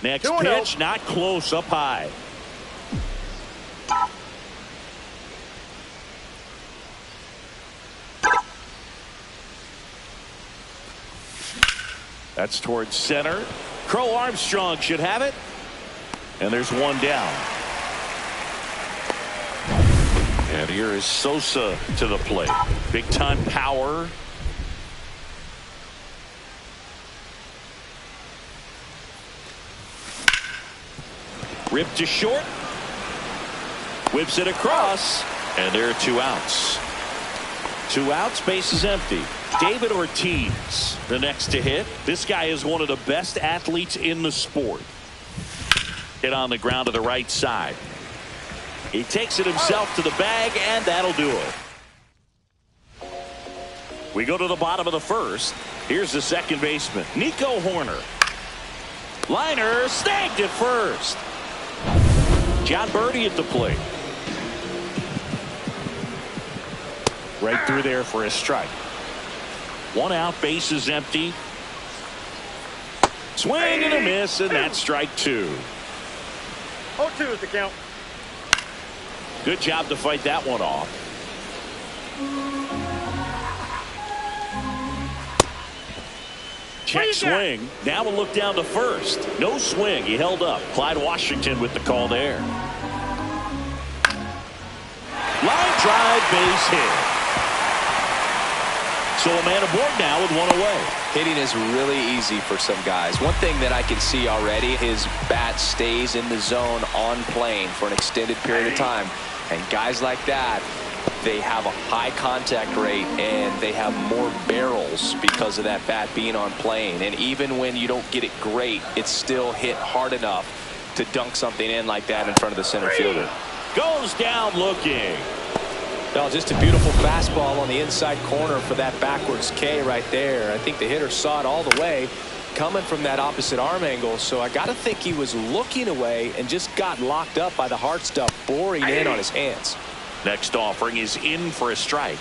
Next pitch, not close, up high. That's towards center. Crow Armstrong should have it. And there's one down. And here is Sosa to the plate. Big time power. Ripped to short. Whips it across. And there are 2 outs. 2 outs, base is empty. David Ortiz, the next to hit. This guy is one of the best athletes in the sport. Hit on the ground to the right side. He takes it himself to the bag, and that'll do it. We go to the bottom of the first. Here's the second baseman, Nico Horner. Liner snagged at first. John Birdie at the plate. Right through there for a strike. 1 out, base is empty. Swing and a miss, and that's strike 2. 0-2 is the count. Good job to fight that one off. Check swing. Now we'll look down to first. No swing. He held up. Clyde Washington with the call there. Line drive, base hit. So a man aboard now with 1 away. Hitting is really easy for some guys. One thing that I can see already, his bat stays in the zone on plane for an extended period of time. And guys like that, they have a high contact rate and they have more barrels because of that bat being on plane. And even when you don't get it great, it's still hit hard enough to dunk something in like that in front of the center fielder. Goes down looking. Well, just a beautiful fastball on the inside corner for that backwards K right there. I think the hitter saw it all the way coming from that opposite arm angle. So I got to think he was looking away and just got locked up by the hard stuff boring in on his hands. Next offering is in for a strike.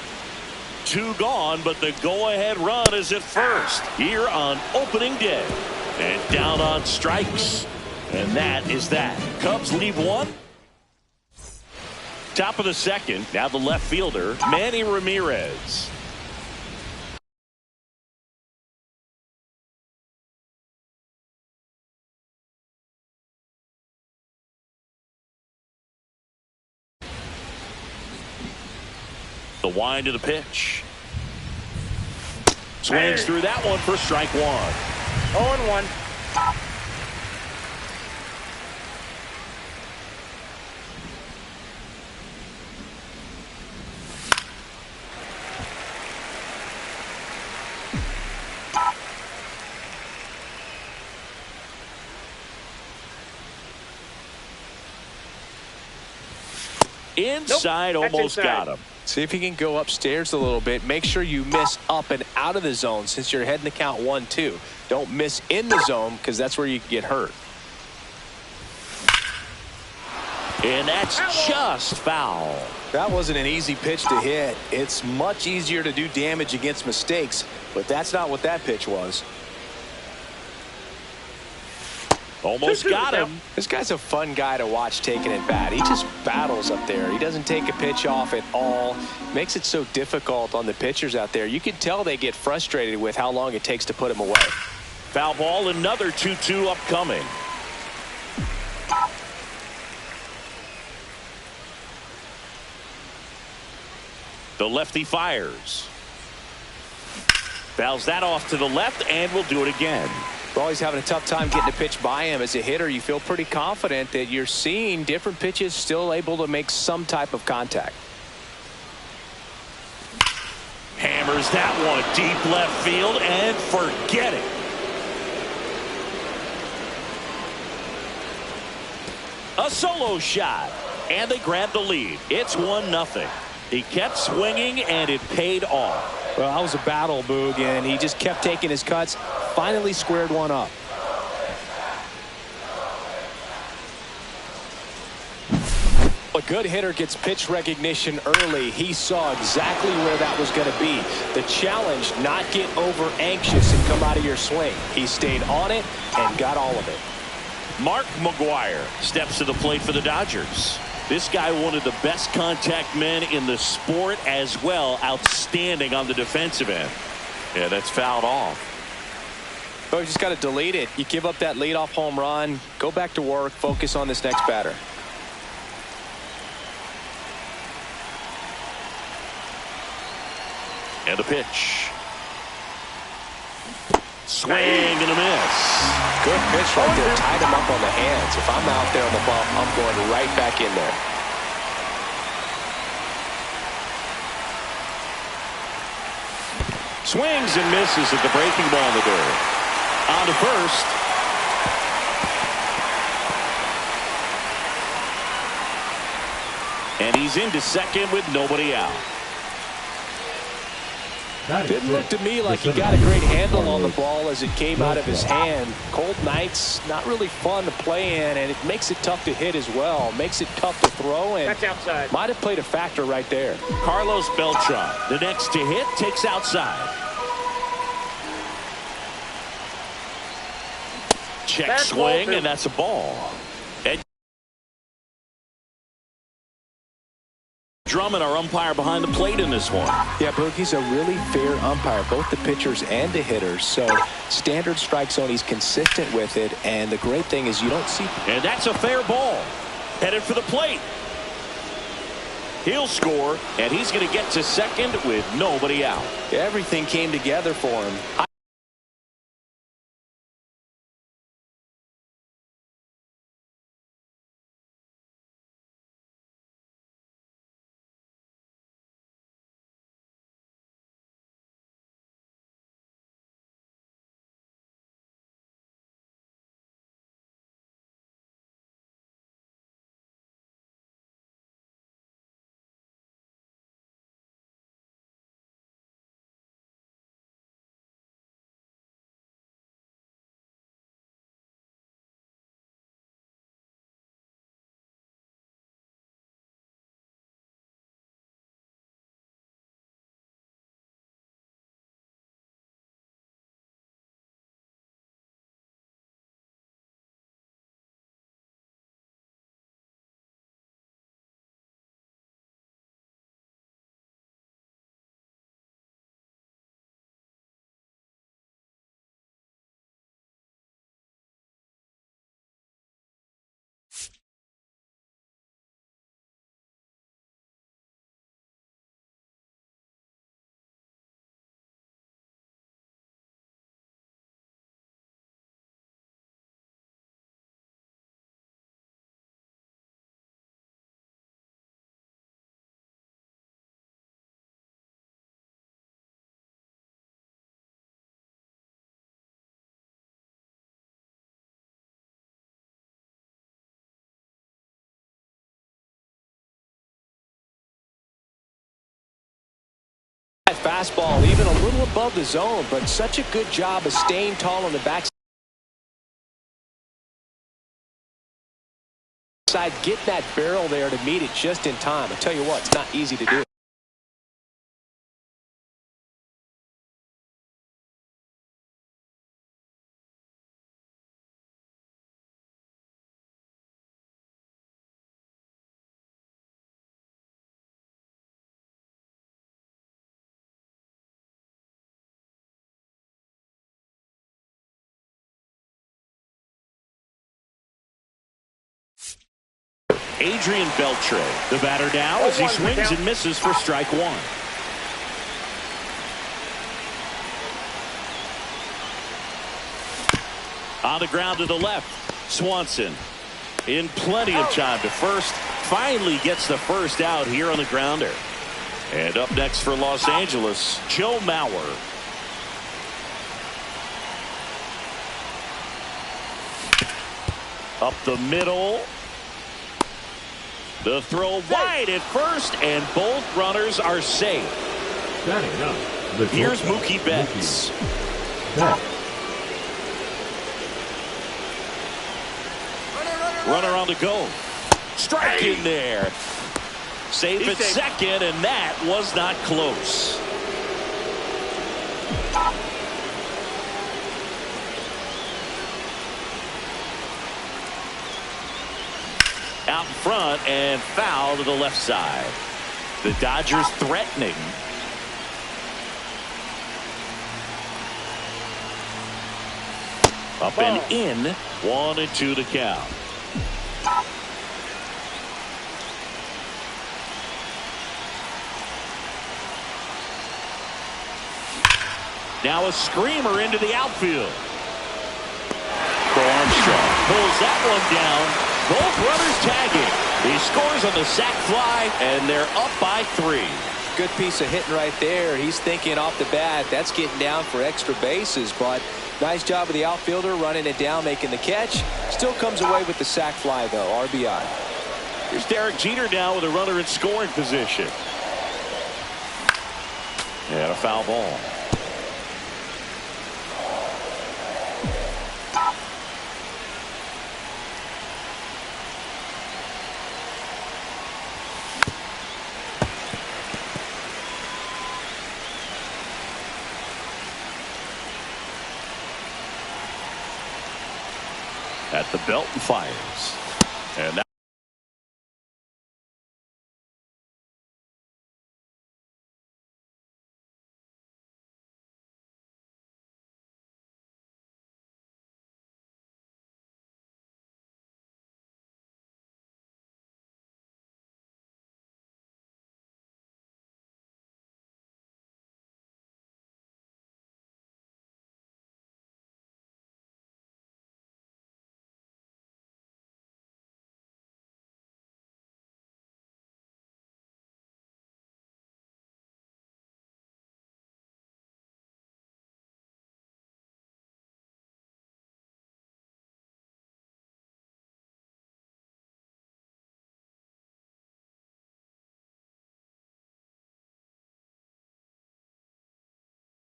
2 gone, but the go-ahead run is at first here on opening day. And down on strikes. And that is that. Cubs leave 1. Top of the second. Now the left fielder, Manny Ramirez. The wind to the pitch. Swings through that one for strike 1. 0-1. Inside, nope. almost got him. See if he can go upstairs a little bit. Make sure you miss up and out of the zone since you're heading the count 1-2. Don't miss in the zone because that's where you can get hurt. And that's just foul. That wasn't an easy pitch to hit. It's much easier to do damage against mistakes, but that's not what that pitch was. Almost got him. This guy's a fun guy to watch taking at bat. He just battles up there. He doesn't take a pitch off at all. Makes it so difficult on the pitchers out there. You can tell they get frustrated with how long it takes to put him away. Foul ball, another 2-2 upcoming. The lefty fires. Fouls that off to the left and will do it again. Well, he's having a tough time getting a pitch by him. As a hitter, you feel pretty confident that you're seeing different pitches still able to make some type of contact. Hammers that one deep left field and forget it. A solo shot and they grab the lead. It's 1-0. He kept swinging and it paid off. Well, that was a battle, Boog, and he just kept taking his cuts. Finally squared one up. A good hitter gets pitch recognition early. He saw exactly where that was going to be. The challenge, not get over anxious and come out of your swing. He stayed on it and got all of it. Mark McGuire steps to the plate for the Dodgers. This guy, one of the best contact men in the sport as well. Outstanding on the defensive end. Yeah, that's fouled off. Oh, you just got to delete it. You give up that leadoff home run, go back to work, focus on this next batter. And the pitch. Swing and a miss. Good pitch right there. Tied him up on the hands. If I'm out there on the bump, I'm going right back in there. Swings and misses at the breaking ball in the dirt. On to first. And he's into second with nobody out. Didn't look to me like he got a great handle on the ball as it came out of his hand. Cold nights, not really fun to play in, and it makes it tough to hit as well. Makes it tough to throw, and that's outside. Might have played a factor right there. Carlos Beltran, the next to hit, takes outside. Check That's swing, and that's a ball. Ed Drummond, our umpire behind the plate in this one. Yeah, Boog, he's a really fair umpire, both the pitchers and the hitters. So standard strike zone, he's consistent with it, and the great thing is you don't see. And that's a fair ball. Headed for the plate. He'll score, and he's going to get to second with nobody out. Everything came together for him. Fastball even a little above the zone, but such a good job of staying tall on the backside, getting that barrel there to meet it just in time. I tell you what, it's not easy to do. Adrian Beltre, the batter now as he swings and misses for strike one. On the ground to the left, Swanson in plenty of time to first. Finally gets the first out here on the grounder. And up next for Los Angeles, Joe Mauer. Up the middle. The throw wide at first, and both runners are safe. Here's Mookie Betts. Runner on the go. Strike in there. Safe at second, and that was not close. out in front and foul to the left side. The Dodgers threatening. Up and in. 1-2 to count. Now a screamer into the outfield. Armstrong pulls that one down. Both runners tagging. He scores on the sac fly, and they're up by 3. Good piece of hitting right there. He's thinking off the bat, that's getting down for extra bases, but nice job of the outfielder running it down, making the catch. Still comes away with the sac fly, though. RBI. Here's Derek Jeter now with a runner in scoring position. And a foul ball. At the belt and fires. And that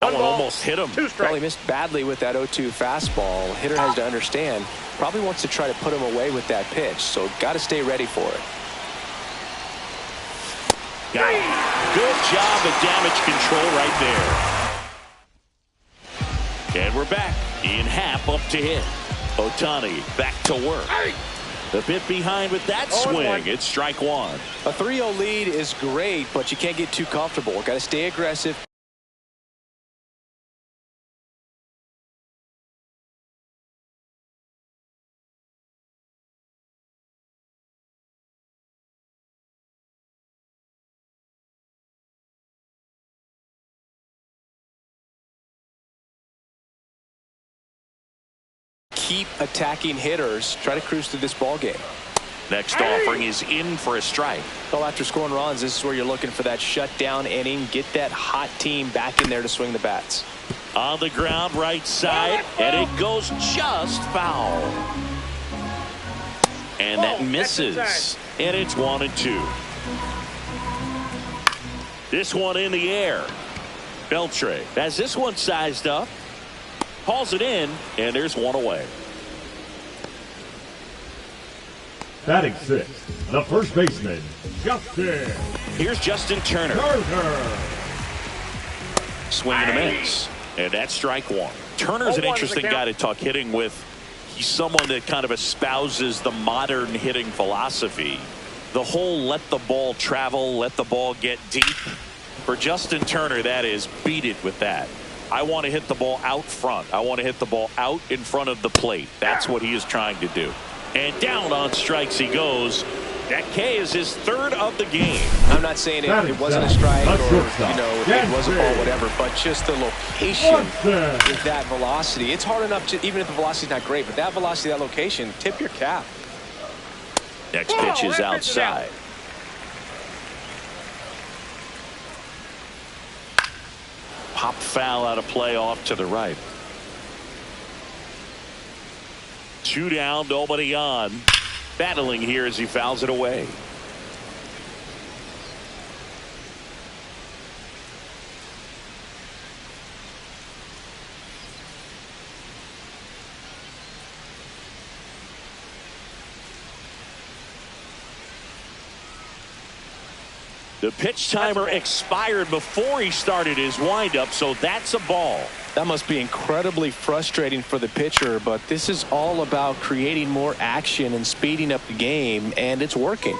one almost hit him. Probably missed badly with that 0-2 fastball. Hitter has to understand. Probably wants to try to put him away with that pitch. So got to stay ready for it. Got it. Good job of damage control right there. And we're back. Ian Happ up to hit. Ohtani back to work. The bit behind with that swing. It's strike one. A 3-0 lead is great, but you can't get too comfortable. Got to stay aggressive. Keep attacking hitters. Try to cruise through this ball game. Next offering is in for a strike. Well, after scoring runs, this is where you're looking for that shutdown inning. Get that hot team back in there to swing the bats. On the ground, right side, and it goes just foul. And that misses. And it's 1-2. This one in the air. Beltre has this one sized up. Hauls it in, and there's one away. Batting sixth, the first baseman, Justin. Here's Justin Turner. Swing and a miss. And that's strike one. Turner's an interesting guy to talk hitting with. He's someone that kind of espouses the modern hitting philosophy. The whole let the ball travel, let the ball get deep. For Justin Turner, that is beat it with that. I want to hit the ball out front. I want to hit the ball out in front of the plate. That's what he is trying to do. And down on strikes he goes. That K is his third of the game. I'm not saying it wasn't a strike or, it was a ball, whatever, but just the location with that velocity. It's hard enough to, even if the velocity is not great, but that velocity, that location, tip your cap. Next pitch is outside. Pop foul out of play off to the right. 2 down, nobody on. Battling here as he fouls it away. The pitch timer expired before he started his windup, so that's a ball. That must be incredibly frustrating for the pitcher, but this is all about creating more action and speeding up the game, and it's working.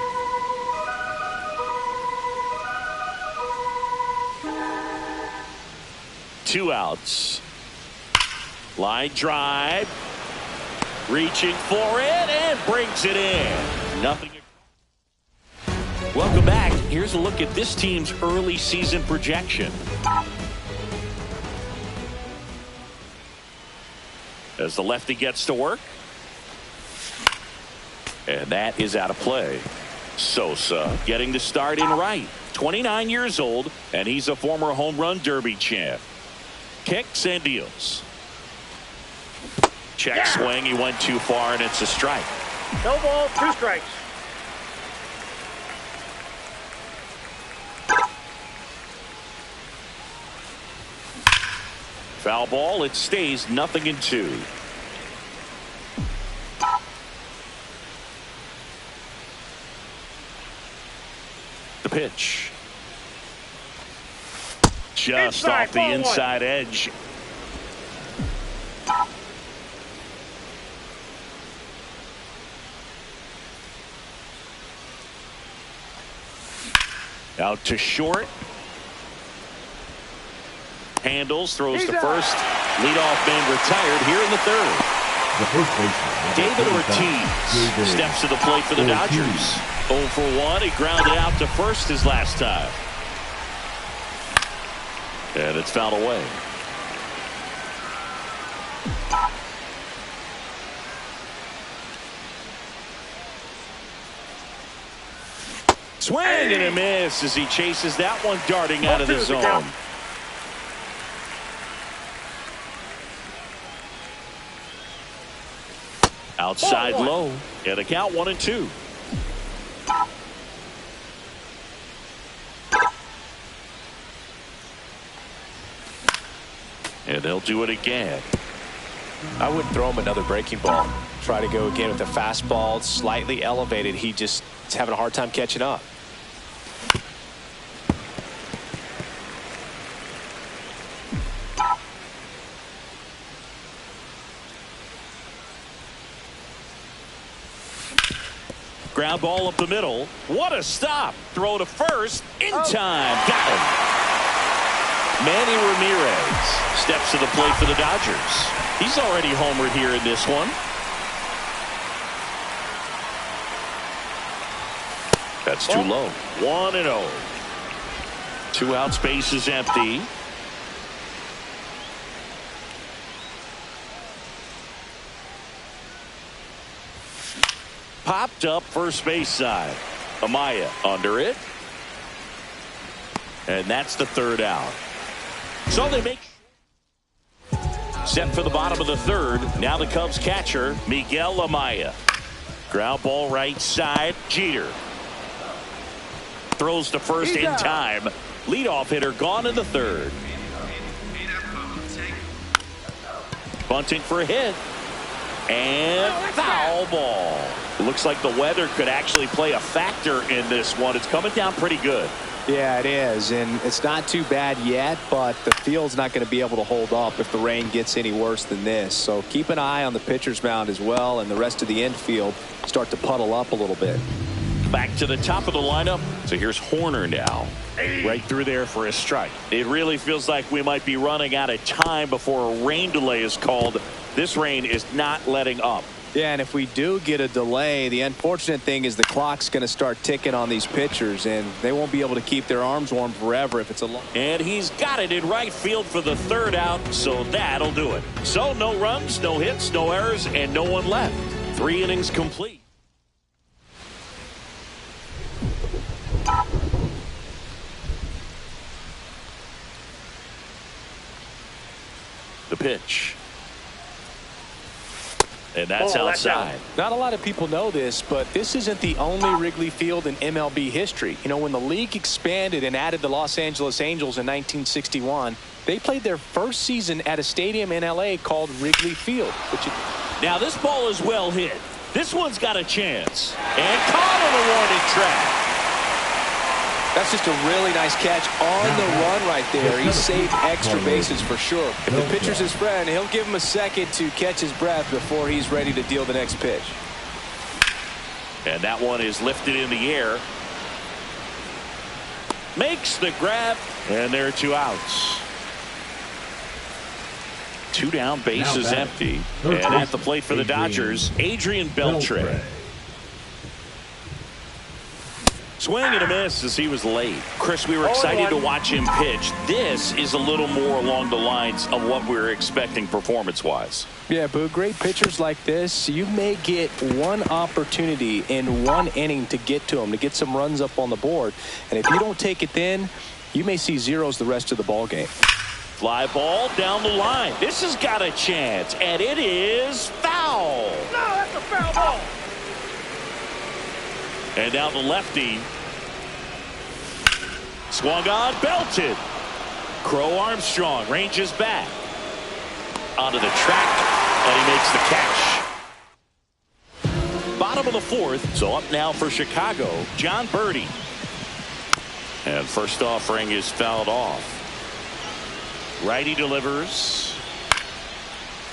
Two outs. Line drive. Reaching for it and brings it in. Nothing. Welcome back. Here's a look at this team's early season projection. As the lefty gets to work. And that is out of play. Sosa getting the start in right. 29 years old, and he's a former home run derby champ. Kicks and deals. Check swing. He went too far, and it's a strike. No ball, 2 strikes. Foul ball. It stays 0-2. The pitch. Just Inside, off the ball inside 1. edge. Out to short. Handles, throws to first. Leadoff man retired here in the third. The first baseman, David Ortiz steps to the plate for the Dodgers. 0 for 1. He grounded out to first his last time. And it's fouled away. Swing and a miss as he chases that one darting out of the zone. Outside low. And the count 1-2. And they'll do it again. I wouldn't throw him another breaking ball. Try to go again with the fastball, slightly elevated. He just is having a hard time catching up. Ground ball up the middle. What a stop. Throw to first. In time. Got him. Manny Ramirez steps to the plate for the Dodgers. He's already homered here in this one. That's too low. 1-0. 2 out, space is empty. Popped up first base side. Amaya under it. And that's the 3rd out. So they make set for the bottom of the 3rd. Now the Cubs catcher, Miguel Amaya. Ground ball right side. Jeter throws to first in time. Leadoff hitter gone in the 3rd. Bunting for a hit. And foul ball. It looks like the weather could actually play a factor in this one. It's coming down pretty good. Yeah, it is, and it's not too bad yet, but the field's not going to be able to hold up if the rain gets any worse than this. So keep an eye on the pitcher's mound as well, and the rest of the infield start to puddle up a little bit. Back to the top of the lineup. So here's Horner now. Right through there for a strike. It really feels like we might be running out of time before a rain delay is called. This rain is not letting up. Yeah, and if we do get a delay, the unfortunate thing is the clock's going to start ticking on these pitchers, and they won't be able to keep their arms warm forever if it's a long. And he's got it in right field for the 3rd out, so that'll do it. So no runs, no hits, no errors, and no one left. 3 innings complete. The pitch. And that's outside. Not a lot of people know this, but this isn't the only Wrigley Field in MLB history. You know, when the league expanded and added the Los Angeles Angels in 1961, they played their first season at a stadium in L.A. called Wrigley Field. Now this ball is well hit. This one's got a chance. And caught on a warning track. That's just a really nice catch on the run right there. He saved extra bases for sure. If the pitcher's his friend, he'll give him a second to catch his breath before he's ready to deal the next pitch. And that one is lifted in the air. Makes the grab, and there are 2 outs. 2 down, bases empty. And at the plate for the Dodgers, Adrian Beltre. Swing and a miss as he was late. Chris, we were excited to watch him pitch. This is a little more along the lines of what we were expecting performance-wise. Yeah, but great pitchers like this, you may get one opportunity in one inning to get to them, to get some runs up on the board. And if you don't take it then, you may see zeros the rest of the ball game. Fly ball down the line. This has got a chance, and it is foul. No, that's a foul ball. And now the lefty. Swung on, belted. Crow Armstrong ranges back. Onto the track, and he makes the catch. Bottom of the 4th, so up now for Chicago, John Birdie. And first offering is fouled off. Righty delivers.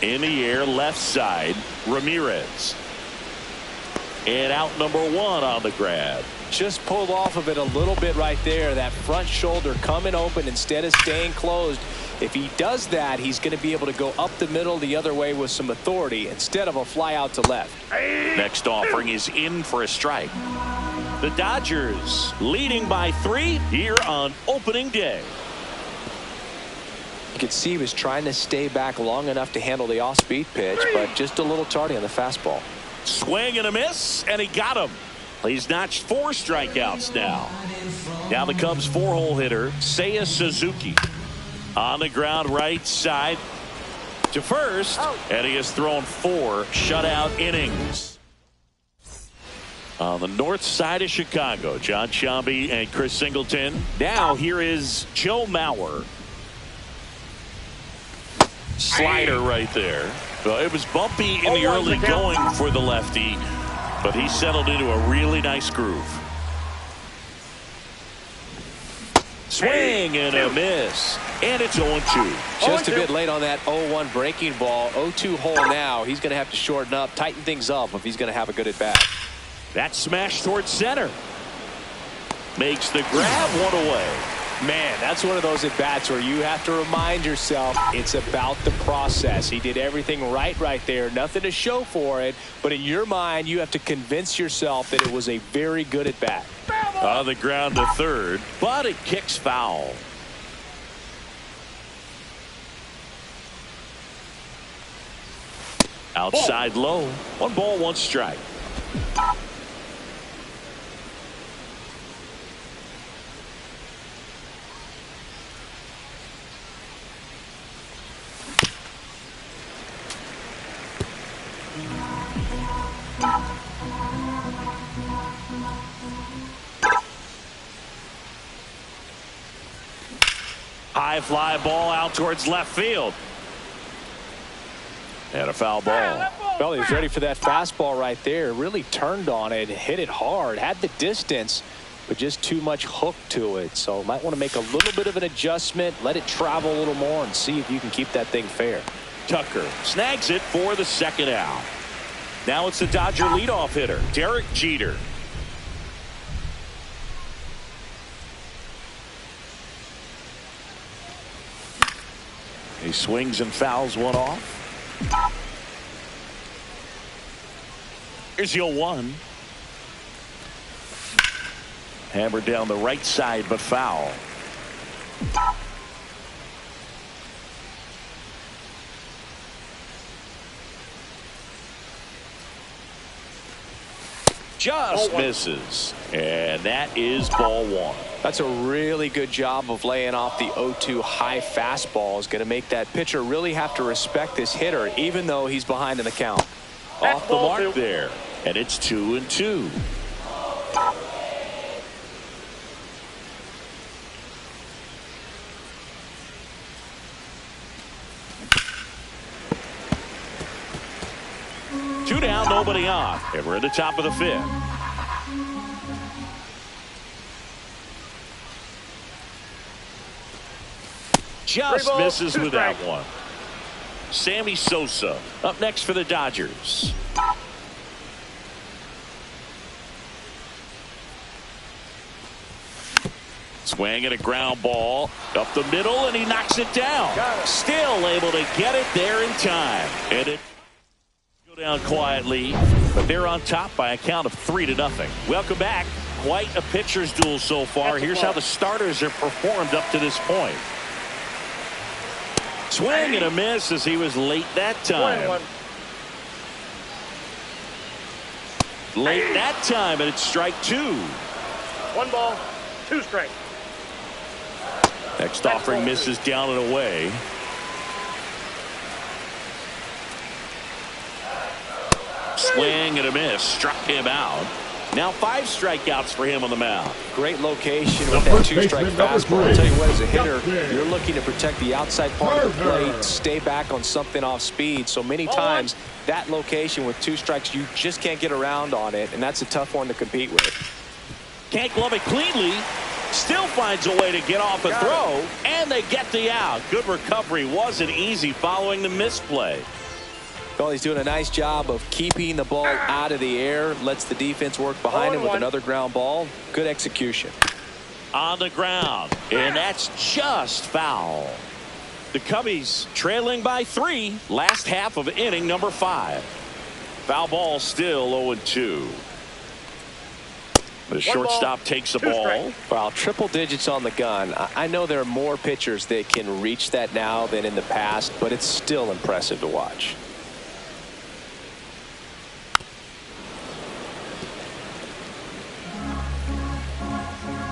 In the air, left side, Ramirez. And out number 1 on the grab. Just pulled off of it a little bit right there. That front shoulder coming open instead of staying closed. If he does that, he's going to be able to go up the middle the other way with some authority instead of a fly out to left. Next offering is in for a strike. The Dodgers leading by 3 here on opening day. You could see he was trying to stay back long enough to handle the off-speed pitch, but just a little tardy on the fastball. Swing and a miss, and he got him. He's notched 4 strikeouts now. Now the Cubs 4-hole hitter, Seiya Suzuki. On the ground right side to first, and he has thrown 4 shutout innings. On the north side of Chicago, John Sciambi and Chris Singleton. Now here is Joe Mauer. Slider right there. Well, it was bumpy in the early going for the lefty, but he settled into a really nice groove. Swing and a miss, and it's 0-2. Just a bit late on that 0-1 breaking ball. 0-2 hole now. He's going to have to shorten up, tighten things up if he's going to have a good at bat. That smash towards center. Makes the grab, 1 away. Man, that's one of those at bats where you have to remind yourself it's about the process. He did everything right there. Nothing to show for it. But in your mind, you have to convince yourself that it was a very good at bat. On the ground to third, but it kicks foul. Outside low. 1 ball, 1 strike. High fly ball out towards left field. And a foul ball. Well, he was ready for that fastball right there. Really turned on it, hit it hard, had the distance, but just too much hook to it. So might want to make a little bit of an adjustment, let it travel a little more, and see if you can keep that thing fair. Tucker snags it for the 2nd out. Now it's the Dodger leadoff hitter, Derek Jeter. He swings and fouls 1 off. Here's the 0-1. Hammered down the right side, but foul. Just misses. And that is ball 1. That's a really good job of laying off the 0-2 high fastball. Is going to make that pitcher really have to respect this hitter, even though he's behind in the count. Off the mark there. And it's 2-2. Two down, nobody on. And we're at the top of the 5th. Just 3 balls, misses 2 with that strikes. one. Sammy Sosa up next for the Dodgers. Swing and a ground ball up the middle, and he knocks it down. Still able to get it there in time. And it go down quietly, but they're on top by a count of 3-0. Welcome back. Quite a pitcher's duel so far. Here's how the starters have performed up to this point. Swing and a miss as he was late that time. 1-1. Late that time, and it's strike 2. 1 ball, 2 strikes. Next offering misses down and away. Swing and a miss. Struck him out. Now 5 strikeouts for him on the mound. Great location with that 2-strike fastball. I'll tell you what, as a hitter, you're looking to protect the outside part of the plate, stay back on something off speed. So many times that location with 2 strikes, you just can't get around on it, and that's a tough one to compete with. Can't glove it cleanly. Still finds a way to get off a throw, and they get the out. Good recovery. Wasn't easy following the misplay. Well, he's doing a nice job of keeping the ball out of the air, lets the defense work behind him with another ground ball. Good execution. On the ground, and that's just foul. The Cubbies trailing by 3, last half of inning number 5. Foul ball still 0-2. The shortstop takes the ball. Wow, triple digits on the gun. I know there are more pitchers that can reach that now than in the past, but it's still impressive to watch.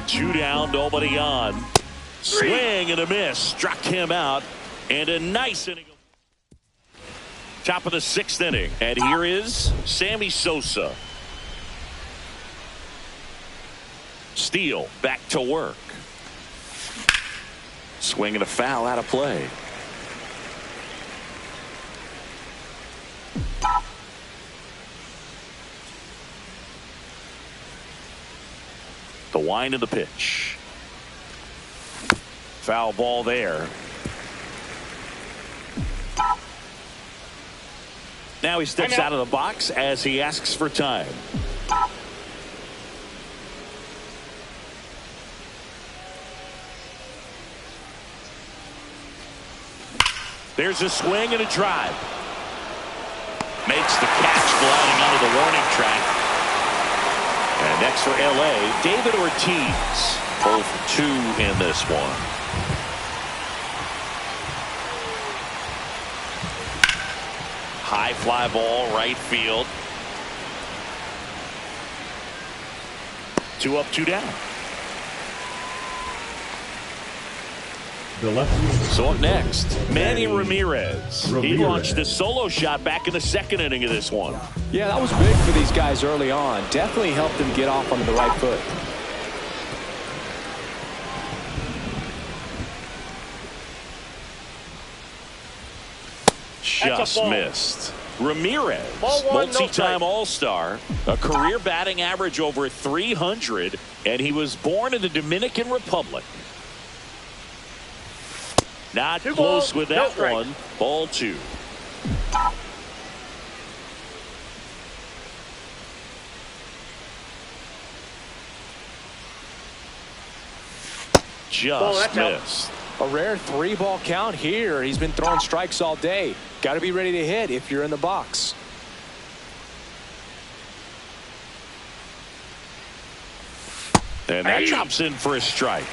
Two down, nobody on. Swing and a miss. Struck him out. And a nice inning. Top of the 6th inning. And here is Sammy Sosa. Steele back to work. Swing and a foul out of play. The wind of the pitch. Foul ball there. Now he steps out of the box as he asks for time. There's a swing and a drive. Makes the catch gliding onto the warning track. And next for LA, David Ortiz. 0 for 2 in this one. High fly ball, right field. 2 up, 2 down. So up next, Manny Ramirez. He launched a solo shot back in the 2nd inning of this one. Yeah, that was big for these guys early on. Definitely helped them get off on the right foot. Just missed. Ramirez, multi-time All-Star, a career batting average over 300, and he was born in the Dominican Republic. Not close with that one. Ball 2. Just missed. A rare 3-ball count here. He's been throwing strikes all day. Got to be ready to hit if you're in the box. And that drops in for a strike.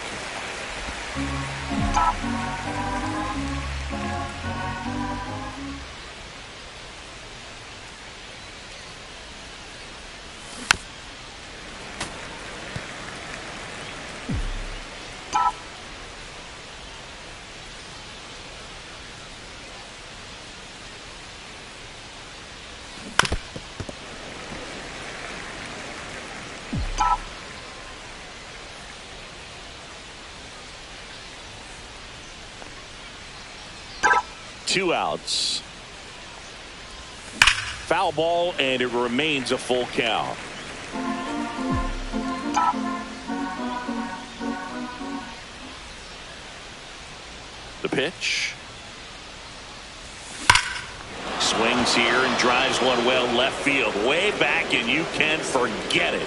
Two outs. Foul ball, and it remains a full count. The pitch. Swings here and drives one well left field, way back, and you can forget it.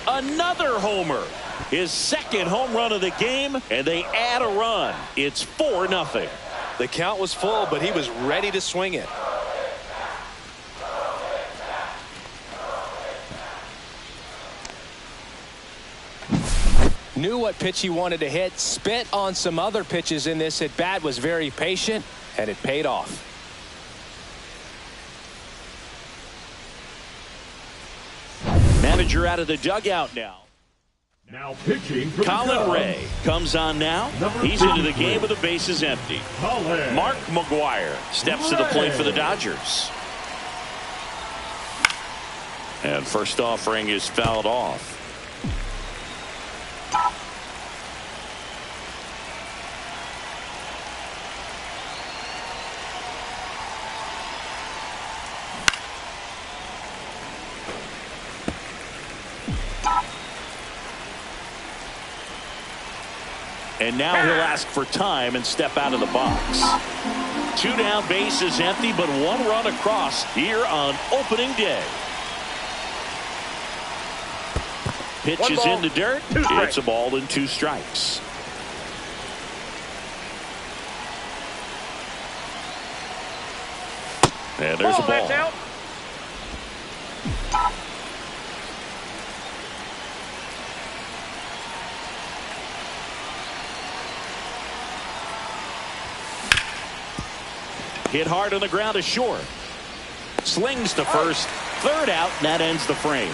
Another homer. His second home run of the game, and they add a run. It's 4-0. The count was full, but he was ready to swing it. Knew what pitch he wanted to hit, spit on some other pitches in this at bat, was very patient, and it paid off. Manager out of the dugout now. Now pitching for Colin Ray comes on now. He's into the game with the bases empty. Mark McGuire steps to the plate for the Dodgers. And first offering is fouled off. And now he'll ask for time and step out of the box. 2 down, bases empty, but 1 run across here on opening day. Pitch is in the dirt. It's a ball and 2 strikes. And there's a ball. That's out. Hit hard on the ground to short. Slings to first. 3rd out, and that ends the frame.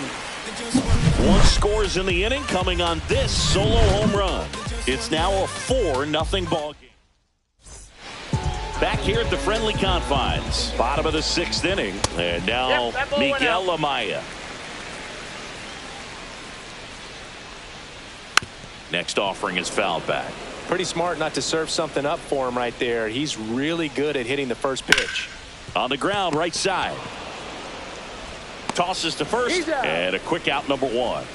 1 scores in the inning, coming on this solo home run. It's now a 4-0 ball game. Back here at the friendly confines. Bottom of the 6th inning. And now Miguel Amaya. Next offering is fouled back. Pretty smart not to serve something up for him right there. He's really good at hitting the first pitch. On the ground, right side. Tosses to first, and a quick out, number 1.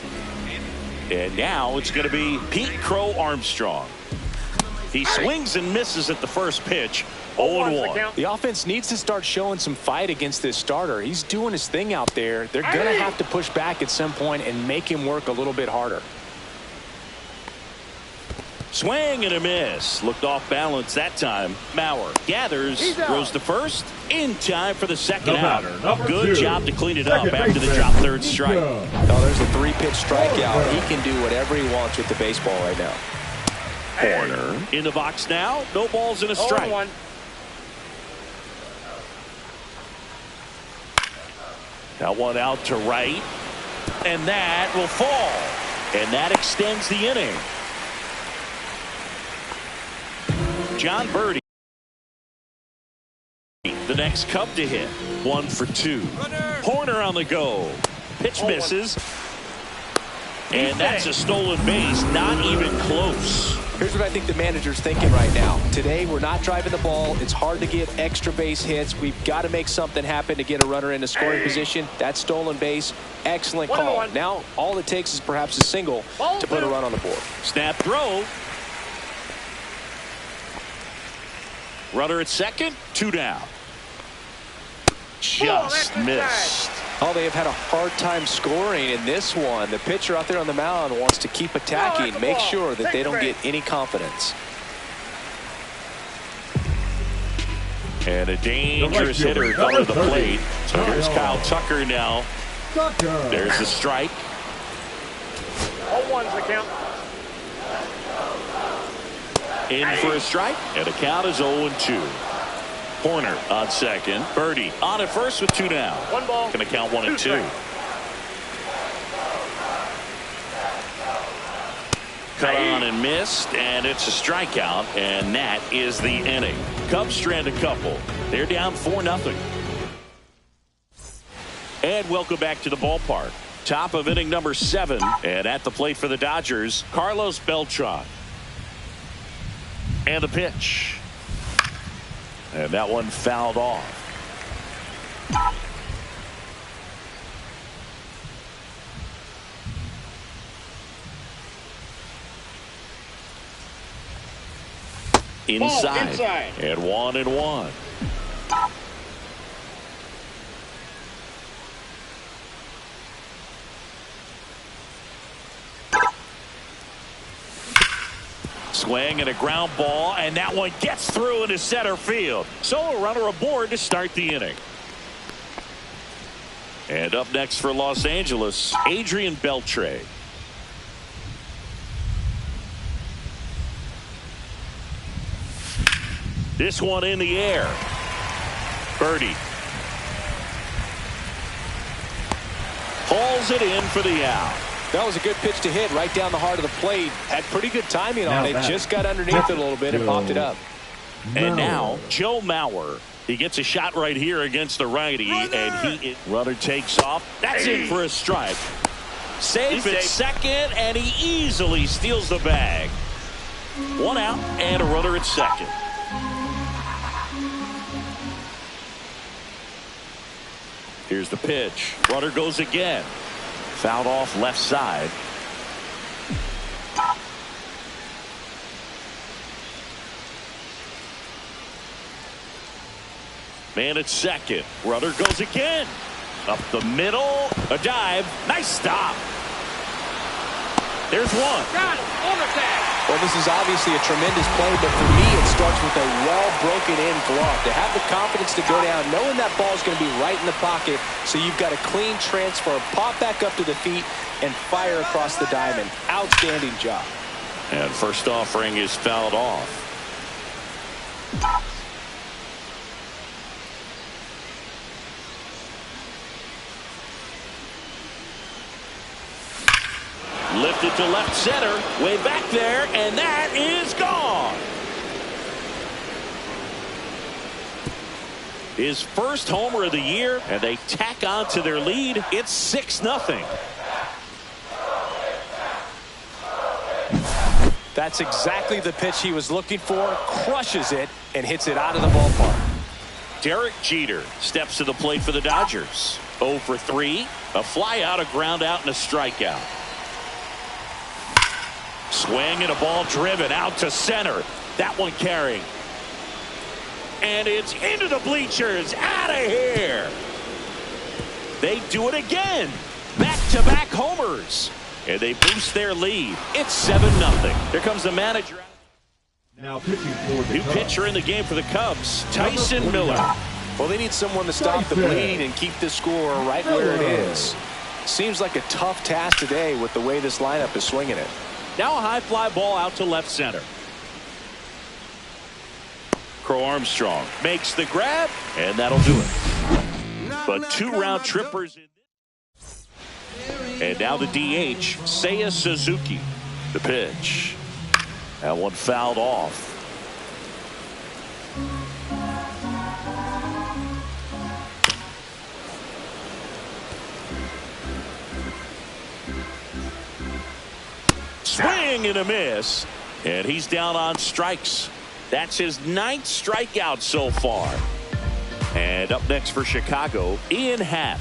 And now it's going to be Pete Crow Armstrong. He swings and misses at the first pitch. 0-1. The offense needs to start showing some fight against this starter. He's doing his thing out there. They're going to have to push back at some point and make him work a little bit harder. Swing and a miss. Looked off balance that time. Mauer gathers, throws to first, in time for the second out. Good job to clean it up after the drop 3rd strike. Oh, there's a 3-pitch strikeout. He can do whatever he wants with the baseball right now. Corner in the box now. No balls and a strike. 0-1. That one out to right, and that will fall, and that extends the inning. John Birdie, the next Cub to hit. 1 for 2. Horner on the go. Pitch misses. And that's a stolen base. Not even close. Here's what I think the manager's thinking right now. Today, we're not driving the ball. It's hard to get extra base hits. We've got to make something happen to get a runner into scoring position. That stolen base, excellent call. Now, all it takes is perhaps a single to put a run on the board. Snap throw. Runner at second, 2 down. Just missed. Oh, they have had a hard time scoring in this one. The pitcher out there on the mound wants to keep attacking, make sure that they don't get any confidence. And a dangerous hitter coming to the plate. So here's Kyle Tucker now. There's the strike. 0-1's the count. In for a strike, and the count is 0-2. Horner on second. Birdie on at first with 2 down. 1 ball. Going to count 1 and 2. Cut on and missed, and it's a strikeout, and that is the inning. Cubs strand a couple. They're down 4-0. And welcome back to the ballpark. Top of inning number 7, and at the plate for the Dodgers, Carlos Beltran. And the pitch. And that one fouled off. Inside. And 1-1. Swing and a ground ball, and that one gets through into center field. So a runner aboard to start the inning. And up next for Los Angeles, Adrian Beltre. This one in the air. Birdie. Hauls it in for the out. That was a good pitch to hit right down the heart of the plate. Had pretty good timing on it. Just got underneath it a little bit and popped it up. And now Joe Mauer. He gets a shot right here against the righty, and runner takes off. That's in for a strike. Safe at second, and he easily steals the bag. 1 out and a runner at second. Here's the pitch. Runner goes again. Fouled off left side. Man at second. Runner goes again. Up the middle. A dive. Nice stop. There's one. Got him. On the tag. Well, this is obviously a tremendous play, but for me, it starts with a well-broken-in glove. To have the confidence to go down, knowing that ball is going to be right in the pocket, so you've got a clean transfer, pop back up to the feet, and fire across the diamond. Outstanding job. And first offering is fouled off. Lifted to left center, way back there, and that is gone. His first homer of the year, and they tack on to their lead. It's 6-0. That's exactly the pitch he was looking for. Crushes it and hits it out of the ballpark. Derek Jeter steps to the plate for the Dodgers. 0 for 3, a fly out, a ground out, and a strikeout. Swing and a ball driven out to center. That one carrying. And it's into the bleachers. Out of here. They do it again. Back-to-back homers. And they boost their lead. It's 7-0. Here comes the manager. Now pitching for the New Cubs. pitcher in the game for the Cubs, Tyson Miller. Well, they need someone to stop the bleeding and keep the score right where it is. Seems like a tough task today with the way this lineup is swinging it. Now a high fly ball out to left center. Crow Armstrong makes the grab, and that'll do it. But 2 round trippers. And now the DH, Seiya Suzuki. The pitch. That one fouled off. Swing and a miss. And he's down on strikes. That's his 9th strikeout so far. And up next for Chicago, Ian Happ.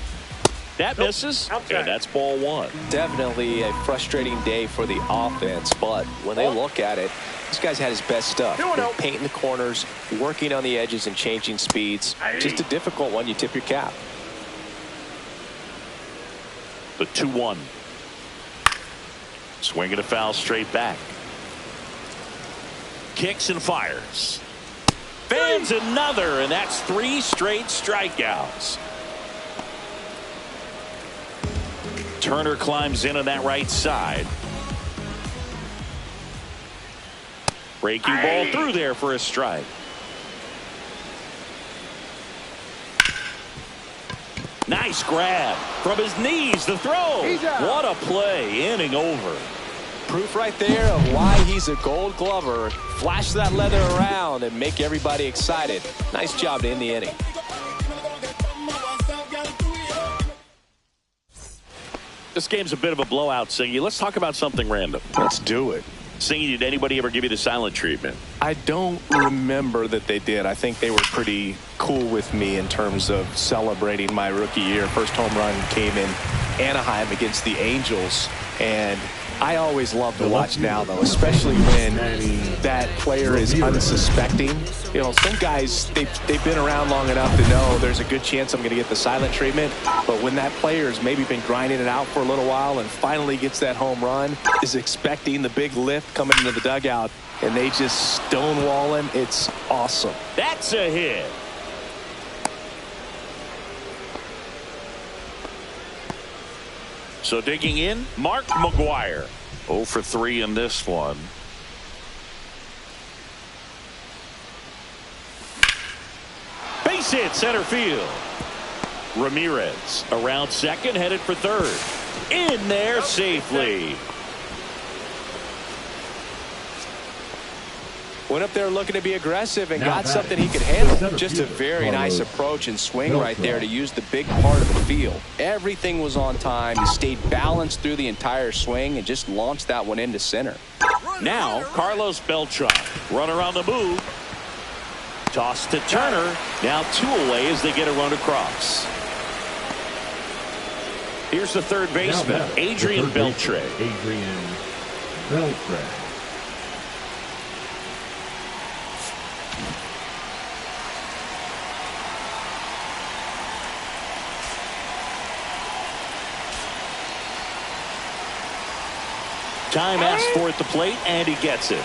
That misses, and that's ball 1. Definitely a frustrating day for the offense, but when they look at it, this guy's had his best stuff. Painting the corners, working on the edges, and changing speeds. Just a difficult one. You tip your cap. The 2-1. Swinging a foul straight back. Kicks and fires. Fans another, and that's 3 straight strikeouts. Turner climbs in on that right side. Breaking ball through there for a strike. Nice grab from his knees. The throw. What a play. Inning over. Proof right there of why he's a Gold Glover. Flash that leather around and make everybody excited. Nice job to end the inning. This game's a bit of a blowout, Singy. Let's talk about something random. Let's do it. Singy, did anybody ever give you the silent treatment? I don't remember that they did. I think they were pretty cool with me in terms of celebrating my rookie year. First home run came in Anaheim against the Angels, and I always love to watch now, though, especially when that player is unsuspecting. You know, some guys, they've been around long enough to know there's a good chance I'm going to get the silent treatment. But when that player has maybe been grinding it out for a little while and finally gets that home run, is expecting the big lift coming into the dugout, and they just stonewall him, it's awesome. That's a hit. So digging in, Mark McGwire. 0 for 3 in this one. Base hit center field. Ramirez around second, headed for third. In there safely. Went up there looking to be aggressive and got something he could handle. Just a very nice approach and swing right there to use the big part of the field. Everything was on time. He stayed balanced through the entire swing and just launched that one into center. Now Carlos Beltran. Runner on the move. Toss to Turner. Now 2 away as they get a run across. Here's the third baseman, Adrian Beltre. Adrian Beltre. Time asked for at the plate, and he gets it.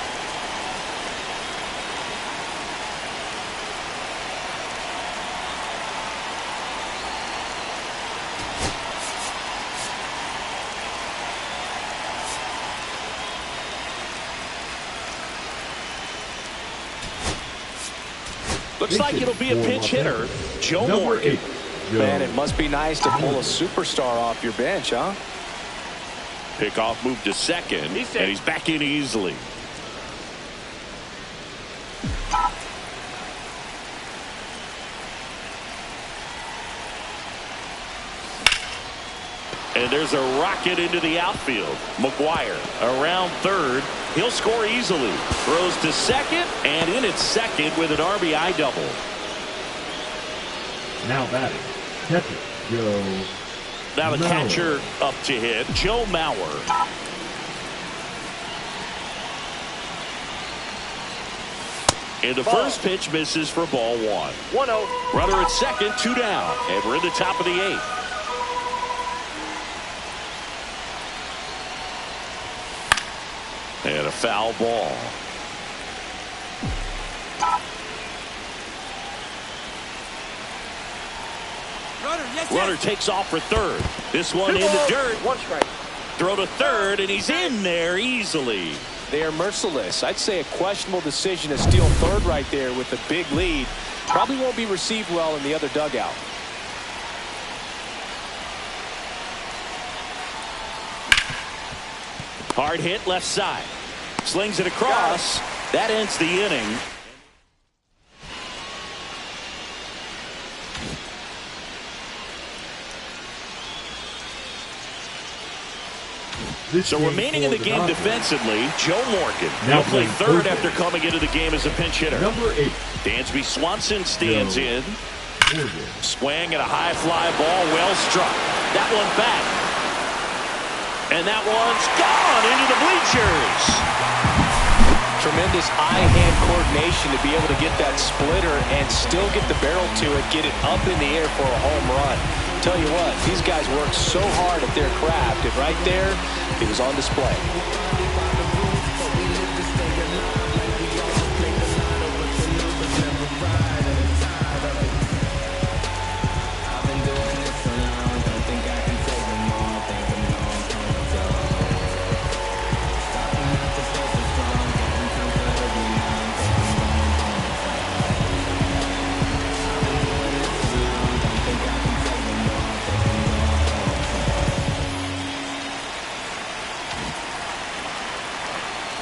Looks like it'll be a pinch hitter, Joe Morgan. Man, it must be nice to pull a superstar off your bench, huh? Pickoff move to second, and he's back in easily. And there's a rocket into the outfield. McGwire around third. He'll score easily. Throws to second, and in at second with an RBI double. Now batting, catcher Joe. Now the catcher up to hit, Joe Mauer. And the first pitch misses for ball 1. 1-0. Runner at second, 2 down, and we're in the top of the 8th. And a foul ball. Runner takes off for third. This one in the dirt. 1 strike. Throw to third, and he's in there easily. They are merciless. I'd say a questionable decision to steal third right there with a big lead. Probably won't be received well in the other dugout. Hard hit left side. Slings it across. That ends the inning. So remaining in the game defensively, Joe Morgan will play third after coming into the game as a pinch hitter. Number 8. Dansby Swanson stands in. Swing and a high fly ball, well struck. That one back. And that one's gone into the bleachers. Tremendous eye-hand coordination to be able to get that splitter and still get the barrel to it, get it up in the air for a home run. Tell you what, these guys work so hard at their craft, and right there, it was on display.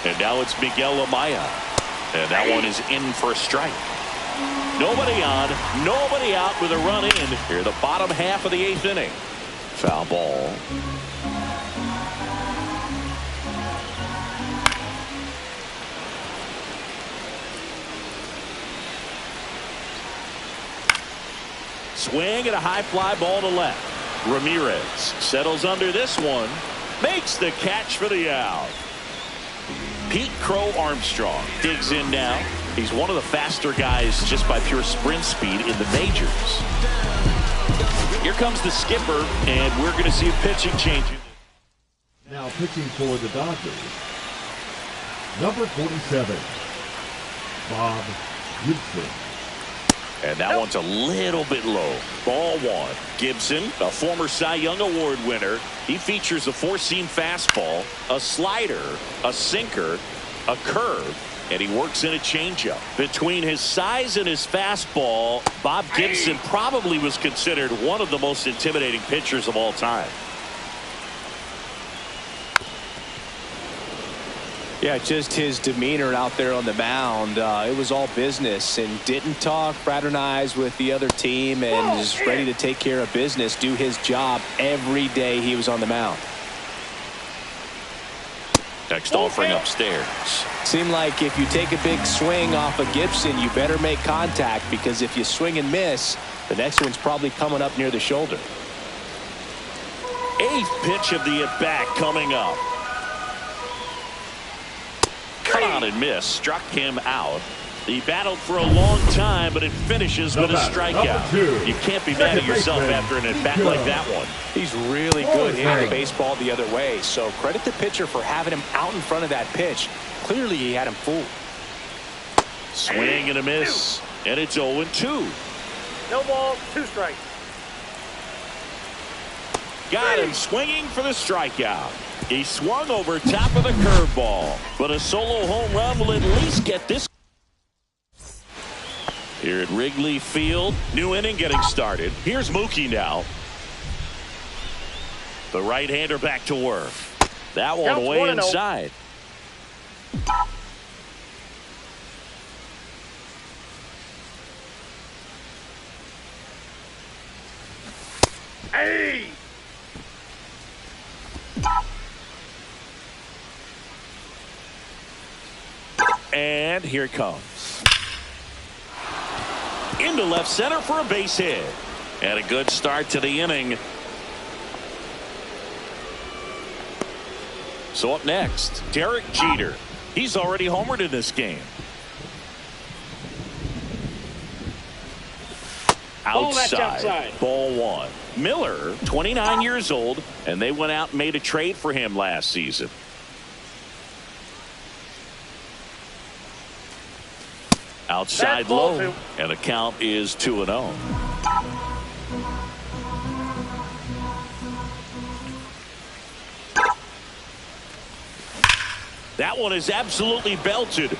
And now it's Miguel Amaya. And that one is in for a strike. Nobody on, nobody out with a run in here, the bottom half of the 8th inning. Foul ball. Swing and a high fly ball to left. Ramirez settles under this one. Makes the catch for the out. Pete Crow Armstrong digs in now. He's one of the faster guys just by pure sprint speed in the majors. Here comes the skipper, and we're going to see a pitching change. Now pitching for the Dodgers, number 47, Bob Gibson. And that one's a little bit low. Ball one. Gibson, a former Cy Young Award winner. He features a four-seam fastball, a slider, a sinker, a curve, and he works in a changeup. Between his size and his fastball, Bob Gibson probably was considered one of the most intimidating pitchers of all time. Yeah, just his demeanor out there on the mound. It was all business, and didn't talk, fraternize with the other team, and is ready to take care of business, do his job every day he was on the mound. Next offering upstairs. Seemed like if you take a big swing off of Gibson, you better make contact, because if you swing and miss, the next one's probably coming up near the shoulder. Eighth pitch of the at-bat coming up. Cut on and miss. Struck him out. He battled for a long time, but it finishes with a strikeout. You can't be mad at yourself after an at-bat like that one. He's really good hitting the baseball the other way, so credit the pitcher for having him out in front of that pitch. Clearly he had him fooled. Swing and a miss, and it's 0-2. No ball, 2 strikes. Got him swinging for the strikeout. He swung over top of the curveball, but a solo home run will at least get this. Here at Wrigley Field, new inning getting started. Here's Mookie now. The right-hander back to work. That one Counts way 1-0. inside. Hey! And here it comes. Into left center for a base hit. And a good start to the inning. So up next, Derek Jeter. He's already homered in this game. Outside. Ball one. Miller, 29 years old, and they went out and made a trade for him last season. Outside low, and the count is 2-0. That one is absolutely belted.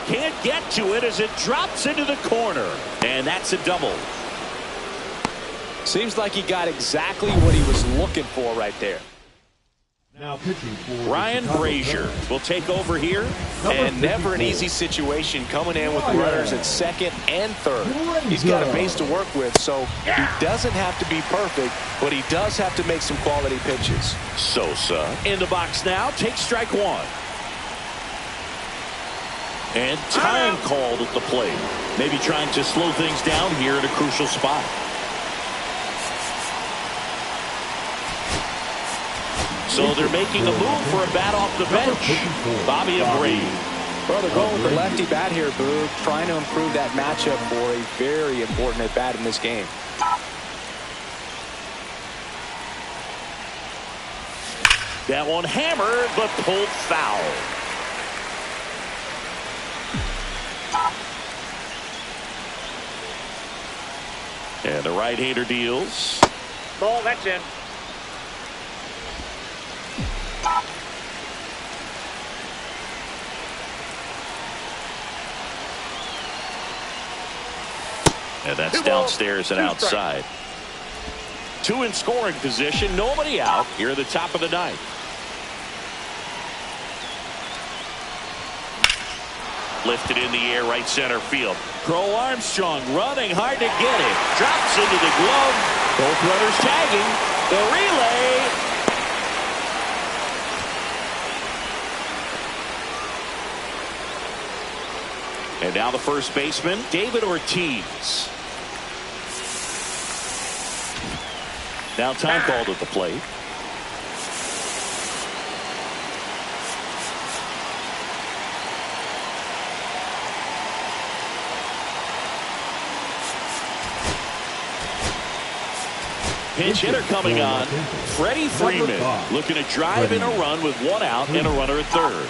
Can't get to it as it drops into the corner, and that's a double. Seems like he got exactly what he was looking for right there. Now pitching for Ryan Brazier will take over here. And never an easy situation coming in with runners at second and third. He's got a base to work with, so he doesn't have to be perfect, but he does have to make some quality pitches. Sosa in the box now. Takes strike one. And time called at the plate. Maybe trying to slow things down here at a crucial spot. So they're making a move for a bat off the bench. Bobby Abreu. Well, they're going with the lefty bat here, Boog, trying to improve that matchup for a very important at bat in this game. That one hammered, but pulled foul. And the right-hander deals. Ball, that's in. And that's downstairs and outside. Two in scoring position. Nobody out here at the top of the ninth. Lifted in the air, right center field. Crow Armstrong running hard to get it. Drops into the glove. Both runners tagging. The relay. And now the first baseman, David Ortiz. Now time called at the plate. Pinch hitter coming on. Freddie Freeman looking to drive in a run with one out and a runner at third.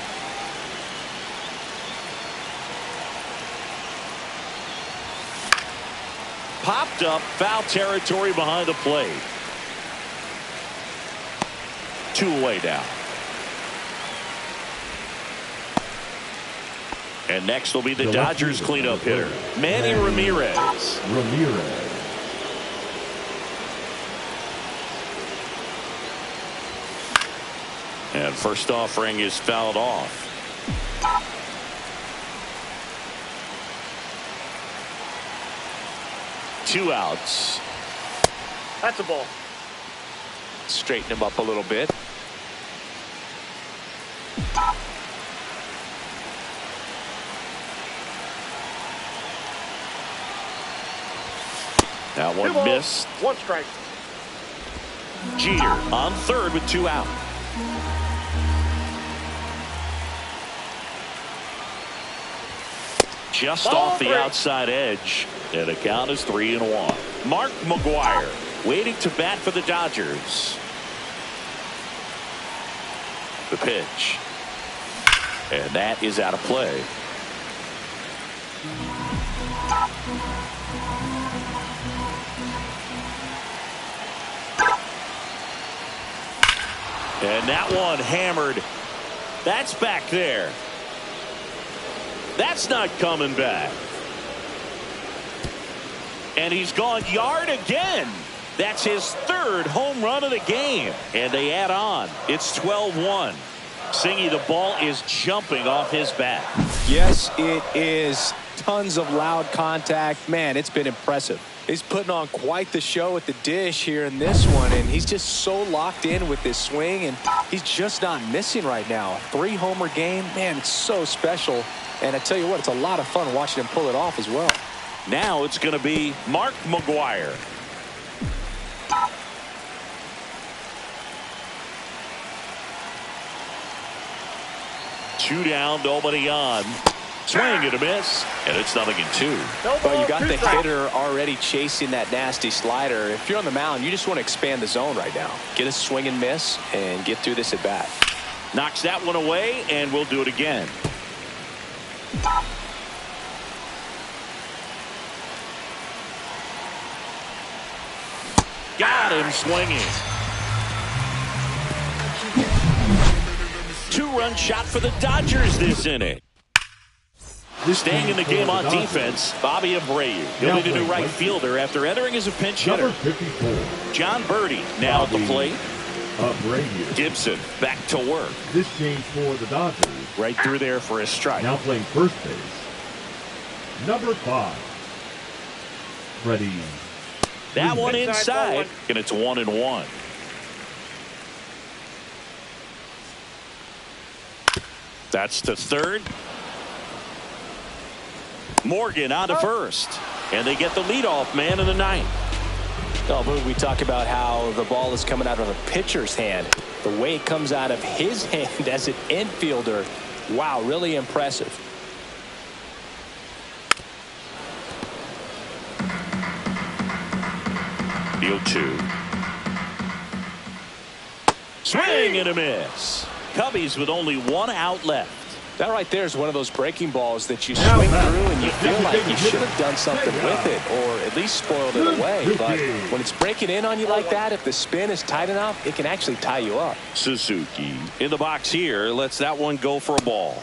Popped up, foul territory behind the plate. 2 away now. And next will be the Dodgers cleanup hitter, Manny Ramirez. And first offering is fouled off. Two outs. That's a ball. Straighten him up a little bit. That one missed. 1 strike. Jeter on third with 2 out. Just off the outside edge, and the count is 3-1. Mark McGwire waiting to bat for the Dodgers. The pitch, and that is out of play. And that one hammered. That's back there. That's not coming back. And he's gone yard again. That's his 3rd home run of the game. And they add on. It's 12-1. Singy, the ball is jumping off his bat. Yes, it is. Tons of loud contact. Man, it's been impressive. He's putting on quite the show at the dish here in this one, and he's just so locked in with his swing, and he's just not missing right now. 3-homer game, man, it's so special. And I tell you what, it's a lot of fun watching him pull it off as well. Now it's going to be Mark McGwire. Two down, nobody on. Swing and a miss, and it's 0-2. Well, you got the hitter already chasing that nasty slider. If you're on the mound, you just want to expand the zone right now. Get a swing and miss and get through this at bat. Knocks that one away, and we'll do it again. Got him swinging. 2-run shot for the Dodgers this inning. Staying in the game on defense, Bobby Abreu. He'll be the new right fielder after entering as a pinch hitter. John Birdie now at the plate. Gibson back to work. This change for the Dodgers. Right through there for a strike. Now playing first base. Number 5. Freddie. That one inside, and it's 1-1. That's to third. Morgan on to first, and they get the leadoff man in the ninth. Oh, we talk about how the ball is coming out of a pitcher's hand. The way it comes out of his hand as an infielder, wow, really impressive. Field 2. Swing and a miss. Cubbies with only 1 out left. That right there is one of those breaking balls that you swing through and you feel like you should have done something with it or at least spoiled it away. But when it's breaking in on you like that, if the spin is tight enough, it can actually tie you up. Suzuki in the box here lets that one go for a ball.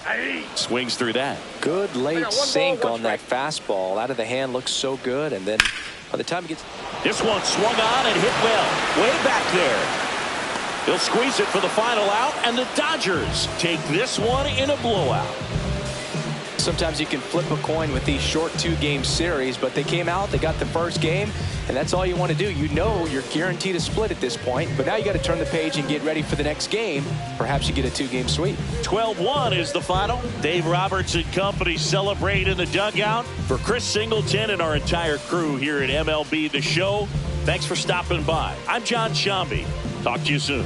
Swings through that. Good late sink on that fastball. Out of the hand, looks so good. And then by the time he gets... This one swung on and hit well. Way back there. He'll squeeze it for the final out, and the Dodgers take this one in a blowout. Sometimes you can flip a coin with these short 2-game series, but they came out, they got the first game, and that's all you want to do. You know you're guaranteed a split at this point, but now you got to turn the page and get ready for the next game. Perhaps you get a 2-game sweep. 12-1 is the final. Dave Roberts and company celebrate in the dugout. For Chris Singleton and our entire crew here at MLB The Show, Thanks for stopping by. I'm John Shambi. Talk to you soon.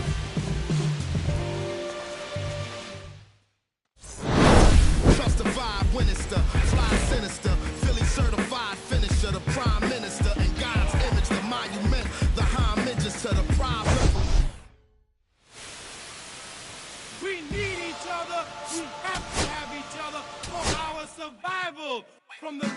Justified, Winnister, fly sinister, Philly certified finisher, the prime minister, and God's image, the monument, the homages to the problem. We need each other. We have to have each other for our survival. From the